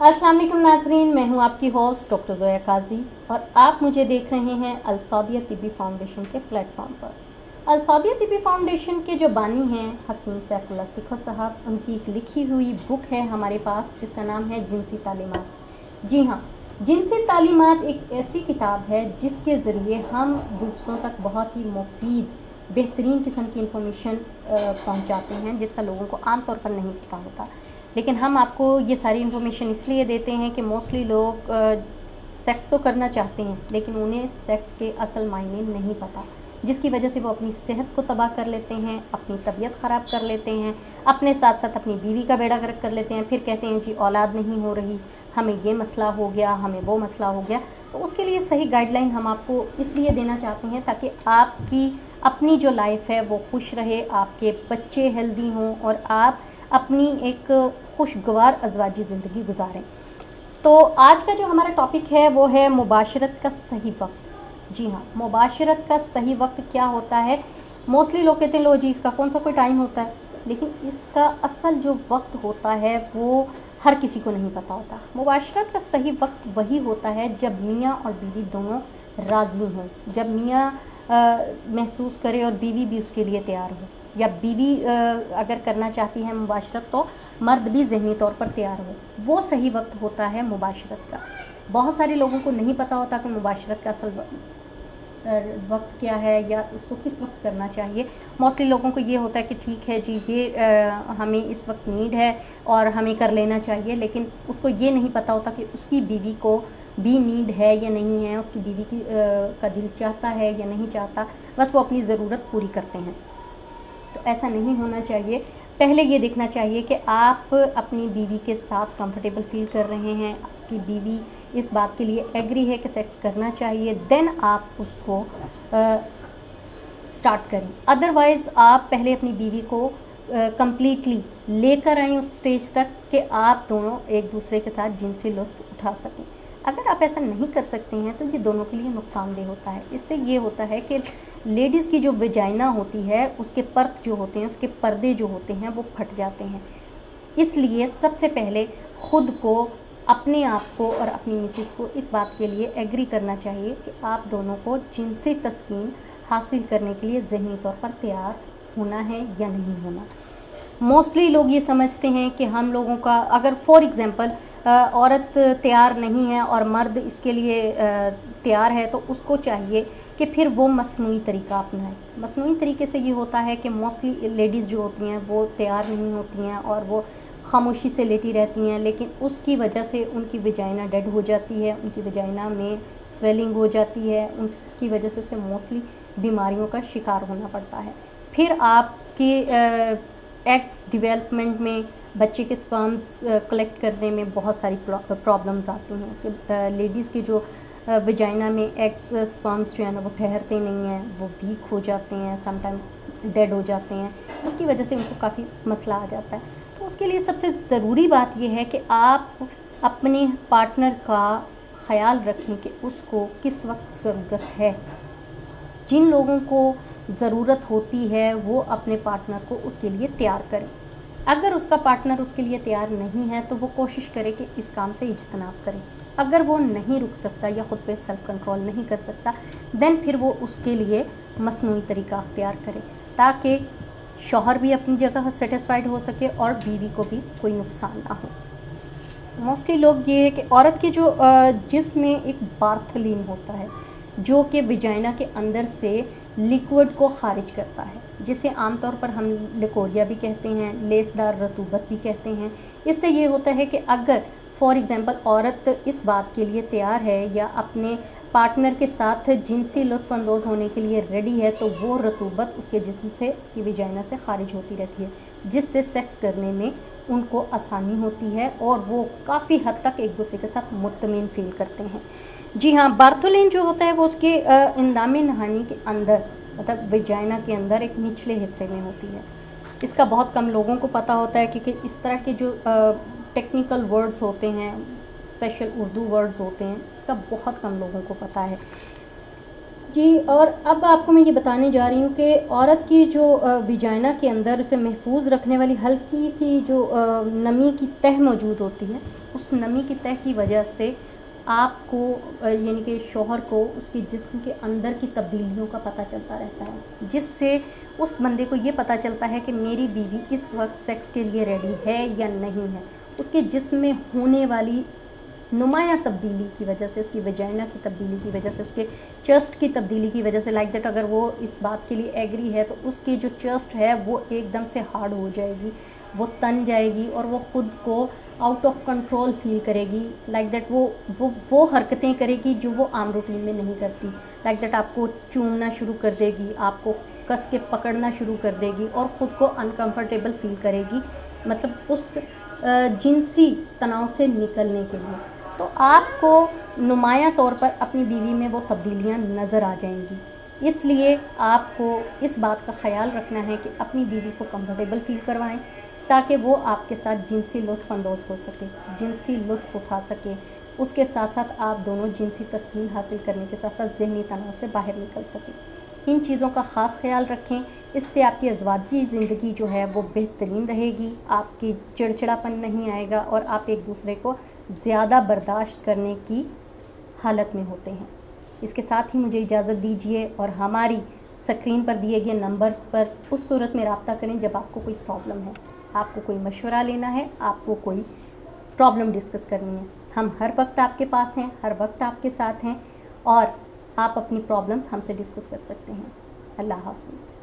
अस्सलाम वालेकुम नाज़रीन, मैं हूं आपकी होस्ट डॉक्टर ज़ोया काजी और आप मुझे देख रहे हैं अलसाबिया तिब्बी फाउंडेशन के प्लेटफॉर्म पर। अलसाबिया तिब्बी फाउंडेशन के जो बानी हैं हकीम सैफुल्लाह सिखो साहब, उनकी एक लिखी हुई बुक है हमारे पास जिसका नाम है जिनसी तालीमात। जी हाँ, जिनसी तालीमात एक ऐसी किताब है जिसके ज़रिए हम दूसरों तक बहुत ही मुफीद बेहतरीन किस्म की इंफॉर्मेशन पहुँचाते हैं जिसका लोगों को आम तौर पर नहीं पता होता। लेकिन हम आपको ये सारी इन्फॉर्मेशन इसलिए देते हैं कि मोस्टली लोग सेक्स तो करना चाहते हैं लेकिन उन्हें सेक्स के असल मायने नहीं पता, जिसकी वजह से वो अपनी सेहत को तबाह कर लेते हैं, अपनी तबीयत ख़राब कर लेते हैं, अपने साथ साथ अपनी बीवी का बेड़ा गर्क कर लेते हैं। फिर कहते हैं जी औलाद नहीं हो रही, हमें ये मसला हो गया, हमें वो मसला हो गया। तो उसके लिए सही गाइडलाइन हम आपको इसलिए देना चाहते हैं ताकि आपकी अपनी जो लाइफ है वो खुश रहे, आपके बच्चे हेल्दी हों और आप अपनी एक खुशगवार अज़वाजी ज़िंदगी गुजारें। तो आज का जो हमारा टॉपिक है वो है मुबाशरत का सही वक्त। जी हाँ, मुबाशरत का सही वक्त क्या होता है। मोस्टली लोग कहते हैं लो जी इसका कौन सा कोई टाइम होता है, लेकिन इसका असल जो वक्त होता है वो हर किसी को नहीं पता होता। मुबाशरत का सही वक्त वही होता है जब मियाँ और बीवी दोनों राज़ी हों, जब मियाँ महसूस करे और बीवी भी उसके लिए तैयार हो, या बीवी अगर करना चाहती है मुबाशरत तो मर्द भी ज़हनी तौर पर तैयार हो, वो सही वक्त होता है मुबाशरत का। बहुत सारे लोगों को नहीं पता होता कि मुबाशरत का असल वक्त क्या है या उसको किस वक्त करना चाहिए। मोस्टली लोगों को ये होता है कि ठीक है जी ये हमें इस वक्त नीड है और हमें कर लेना चाहिए, लेकिन उसको ये नहीं पता होता कि उसकी बीवी को भी नीड है या नहीं है, उसकी बीवी की का दिल चाहता है या नहीं चाहता, बस वो अपनी ज़रूरत पूरी करते हैं। तो ऐसा नहीं होना चाहिए। पहले ये देखना चाहिए कि आप अपनी बीवी के साथ कंफर्टेबल फील कर रहे हैं, आपकी बीवी इस बात के लिए एग्री है कि सेक्स करना चाहिए, देन आप उसको स्टार्ट करें। अदरवाइज़ आप पहले अपनी बीवी को कंप्लीटली लेकर आएँ उस स्टेज तक कि आप दोनों एक दूसरे के साथ जिनसी लुत्फ़ उठा सकें। अगर आप ऐसा नहीं कर सकते हैं तो ये दोनों के लिए नुकसानदेह होता है। इससे ये होता है कि लेडीज़ की जो वेजाइना होती है उसके पर्त जो होते हैं, उसके पर्दे जो होते हैं वो फट जाते हैं। इसलिए सबसे पहले ख़ुद को, अपने आप को और अपनी मिसेस को इस बात के लिए एग्री करना चाहिए कि आप दोनों को जिनसी तस्कीन हासिल करने के लिए ज़हनी तौर पर तैयार होना है या नहीं होना। मोस्टली लोग ये समझते हैं कि हम लोगों का अगर फॉर एग्ज़ाम्पल औरत तैयार नहीं है और मर्द इसके लिए तैयार है तो उसको चाहिए कि फिर वो मसनूई तरीका अपनाए। मसनूई तरीके से ये होता है कि मोस्टली लेडीज़ जो होती हैं वो तैयार नहीं होती हैं और वो खामोशी से लेटी रहती हैं, लेकिन उसकी वजह से उनकी वेजाइना डेड हो जाती है, उनकी वेजाइना में स्वेलिंग हो जाती है, उसकी वजह से उसे मोस्टली बीमारियों का शिकार होना पड़ता है। फिर आपके एग्स डेवलपमेंट में, बच्चे के स्पर्म्स कलेक्ट करने में बहुत सारी प्रॉब्लम्स आती हैं कि लेडीज़ की जो वेजाइना में एग्स स्पर्म्स जो है ना वो ठहरते नहीं हैं, वो वीक हो जाते हैं, समटाइम डेड हो जाते हैं, उसकी वजह से उनको काफ़ी मसला आ जाता है। तो उसके लिए सबसे ज़रूरी बात यह है कि आप अपने पार्टनर का ख़याल रखें कि उसको किस वक्त ज़रूरत है। जिन लोगों को ज़रूरत होती है वो अपने पार्टनर को उसके लिए तैयार करें। अगर उसका पार्टनर उसके लिए तैयार नहीं है तो वो कोशिश करे कि इस काम से इज्तनाब करें। अगर वो नहीं रुक सकता या ख़ुद पे सेल्फ़ कंट्रोल नहीं कर सकता, देन फिर वो उसके लिए मसनूई तरीका अख्तियार करे ताकि शौहर भी अपनी जगह सेटिस्फाइड हो सके और बीवी को भी कोई नुकसान ना हो। मोस्टली लोग ये है कि औरत के जो जिस्म में एक बार्थलीन होता है जो कि विजाइना के अंदर से लिक्विड को खारिज करता है, जिसे आमतौर पर हम लिकोरिया भी कहते हैं, लेसदार रतूबत भी कहते हैं। इससे ये होता है कि अगर फॉर एग्ज़ाम्पल औरत इस बात के लिए तैयार है या अपने पार्टनर के साथ जिनसी लुत्फ़ अंदोज़ होने के लिए रेडी है तो वो रतूबत उसके जिस्म से, उसकी विजाइना से खारिज होती रहती है, जिससे सेक्स करने में उनको आसानी होती है और वो काफ़ी हद तक एक दूसरे के साथ मुत्तमिन फ़ील करते हैं। जी हाँ, बार्थोलिन जो होता है वो उसके इंदाम नहानी के अंदर, मतलब विजाइना के अंदर एक निचले हिस्से में होती है। इसका बहुत कम लोगों को पता होता है क्योंकि इस तरह के जो टेक्निकल वर्ड्स होते हैं, स्पेशल उर्दू वर्ड्स होते हैं, इसका बहुत कम लोगों को पता है। जी, और अब आपको मैं ये बताने जा रही हूँ कि औरत की जो विजाइना के अंदर उसे महफूज रखने वाली हल्की सी जो नमी की तह मौजूद होती है, उस नमी की तह की वजह से आपको यानी कि शौहर को उसके जिस्म के अंदर की तब्दीलियों का पता चलता रहता है, जिससे उस बंदे को ये पता चलता है कि मेरी बीवी इस वक्त सेक्स के लिए रेडी है या नहीं है। उसके जिस्म में होने वाली नुमाया तब्दीली की वजह से, उसकी वजाइना की तब्दीली की वजह से, उसके चेस्ट की तब्दीली की वजह से, लाइक दैट अगर वो इस बात के लिए एग्री है तो उसकी जो चेस्ट है वो एकदम से हार्ड हो जाएगी, वो तन जाएगी और वो ख़ुद को आउट ऑफ कंट्रोल फील करेगी। लाइक दैट वो हरकतें करेगी जो वो आम रूटीन में नहीं करती। लाइक दैट आपको चूमना शुरू कर देगी, आपको कस के पकड़ना शुरू कर देगी और ख़ुद को अनकंफर्टेबल फील करेगी, मतलब उस जिनसी तनाव से निकलने के लिए। तो आपको नुमाया तौर पर अपनी बीवी में वो तब्दीलियाँ नज़र आ जाएंगी। इसलिए आपको इस बात का ख्याल रखना है कि अपनी बीवी को कंफर्टेबल फील करवाएं ताकि वो आपके साथ जिनसी लुत्फ़ अंदोज़ हो सके, जिनसी लुत्फ़ उठा सके। उसके साथ साथ आप दोनों जिनसी तस्कीन हासिल करने के साथ साथ ज़हनी तनाव से बाहर निकल सकें। इन चीज़ों का ख़ास ख्याल रखें, इससे आपकी अज़वाजी ज़िंदगी जो है वो बेहतरीन रहेगी, आपकी चिड़चिड़ापन नहीं आएगा और आप एक दूसरे को ज़्यादा बर्दाश्त करने की हालत में होते हैं। इसके साथ ही मुझे इजाज़त दीजिए और हमारी स्क्रीन पर दिए गए नंबर्स पर उस सूरत में रब्ता करें जब आपको कोई प्रॉब्लम है, आपको कोई मशवरा लेना है, आपको कोई प्रॉब्लम डिस्कस करनी है। हम हर वक्त आपके पास हैं, हर वक्त आपके साथ हैं और आप अपनी प्रॉब्लम्स हमसे डिस्कस कर सकते हैं। अल्लाह हाफ़िज़।